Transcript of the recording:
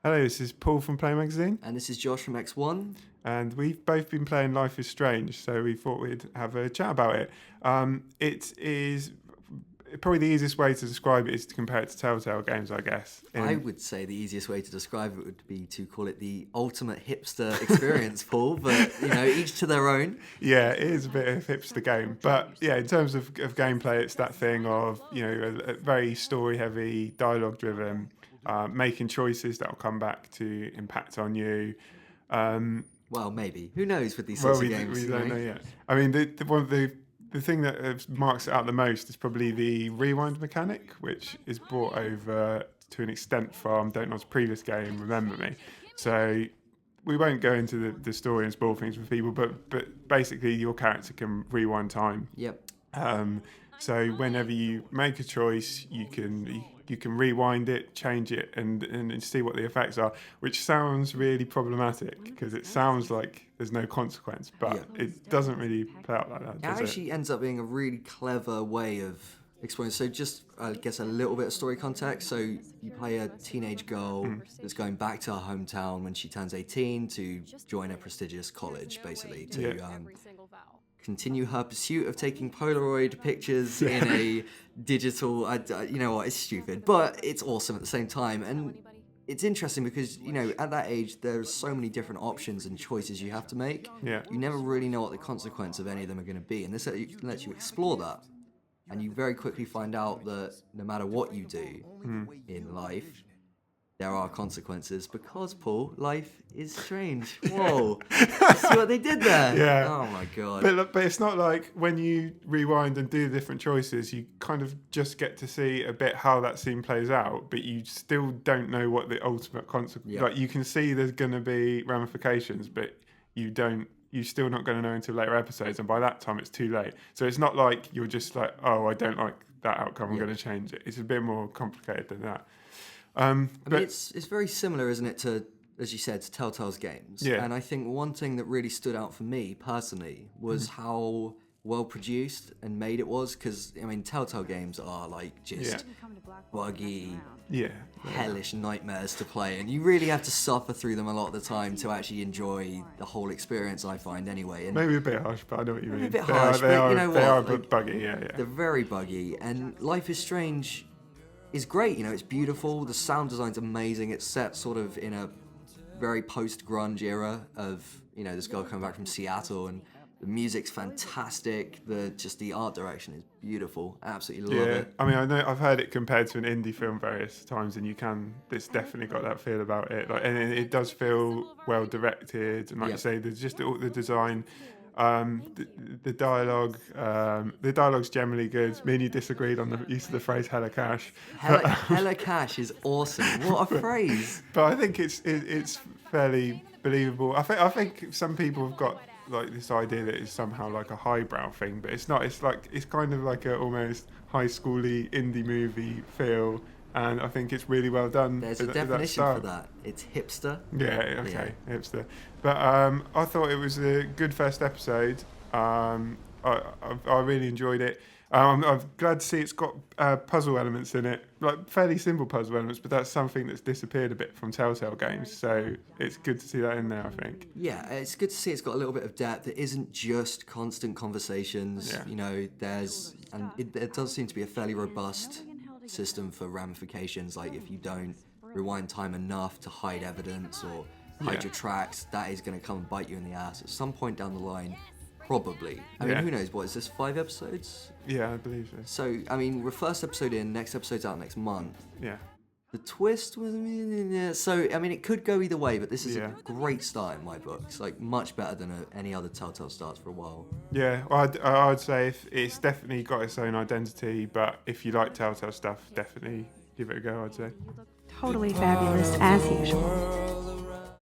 Hello, this is Paul from Play Magazine. And this is Josh from X1. And we've both been playing Life is Strange, so we thought we'd have a chat about it. It is probably the easiest way to describe it is to compare it to Telltale games, I guess. I would say the easiest way to describe it would be to call it the ultimate hipster experience, Paul, but, each to their own. Yeah, it is a bit of a hipster game. But, yeah, in terms of gameplay, it's that thing of, a very story-heavy, dialogue-driven, making choices that will come back to impact on you. Well, maybe. Who knows with these sorts of games? We don't know yet. I mean, the thing that marks it out the most is probably the rewind mechanic, which is brought over to an extent from Don't Nod's previous game, Remember Me. So we won't go into the story and spoil things for people, but basically your character can rewind time. Yep. So whenever you make a choice, you can rewind it, change it, and see what the effects are, which sounds really problematic because it sounds like there's no consequence, but it doesn't really play out like that. It actually ends up being a really clever way of exploring. So just, I guess, a little bit of story context. So you play a teenage girl that's going back to her hometown when she turns 18 to join a prestigious college, basically, to continue her pursuit of taking Polaroid pictures in a digital, you know what, it's stupid, but it's awesome at the same time. And it's interesting because, at that age, there's so many different options and choices you have to make. Yeah. You never really know what the consequence of any of them are going to be. And this lets you explore that. And you very quickly find out that no matter what you do in life, there are consequences because, Paul, life is strange. Whoa. See what they did there? Yeah. Oh, my God. But it's not like when you rewind and do different choices, you kind of just get to see a bit how that scene plays out, but you still don't know what the ultimate consequence... Yeah. Like, you can see there's going to be ramifications, but you're still not going to know until later episodes, and by that time it's too late. So it's not like you're just like, oh, I don't like that outcome, I'm going to change it. It's a bit more complicated than that. But it's very similar, isn't it, to, as you said, to Telltale's games. Yeah. And I think one thing that really stood out for me personally was how well produced and made it was. Because Telltale games are like just buggy, hellish nightmares to play, and you really have to suffer through them a lot of the time to actually enjoy the whole experience. I find anyway. And maybe a bit harsh, but I know what you mean. A bit harsh, but you know what? They are like, buggy. Yeah. They're very buggy, and Life is Strange is great. It's beautiful. The sound design's amazing. It's set sort of in a very post-grunge era of, this girl coming back from Seattle, and the music's fantastic. The art direction is beautiful. I absolutely love it. I know I've heard it compared to an indie film various times, and it's definitely got that feel about it. Like, and it does feel well directed, and like you say, there's just all the design. The dialogue's generally good. Me and you disagreed on the use of the phrase "hella cash." Hella cash is awesome. What a phrase! But I think it's fairly believable. I think some people have got like this idea that it's somehow like a highbrow thing, but it's not. It's kind of like a almost high schooly indie movie feel. And I think it's really well done. There's a definition for that. It's hipster. Yeah, okay, hipster. But I thought it was a good first episode. I really enjoyed it. I'm glad to see it's got puzzle elements in it, like fairly simple puzzle elements, but that's something that's disappeared a bit from Telltale games. So it's good to see that in there, I think. Yeah, it's good to see it's got a little bit of depth. It isn't just constant conversations. Yeah. It does seem to be a fairly robust system for ramifications, like if you don't rewind time enough to hide evidence or hide your tracks, that is going to come and bite you in the ass at some point down the line, probably. Who knows? What is this, 5 episodes? Yeah, I believe so. So we're first episode in, next episode's out next month. Yeah. The twist was, so it could go either way, but this is a great start in my book. It's like much better than any other Telltale starts for a while. Yeah, well, I'd say it's definitely got its own identity, but if you like Telltale stuff, definitely give it a go, I'd say. Totally fabulous as usual.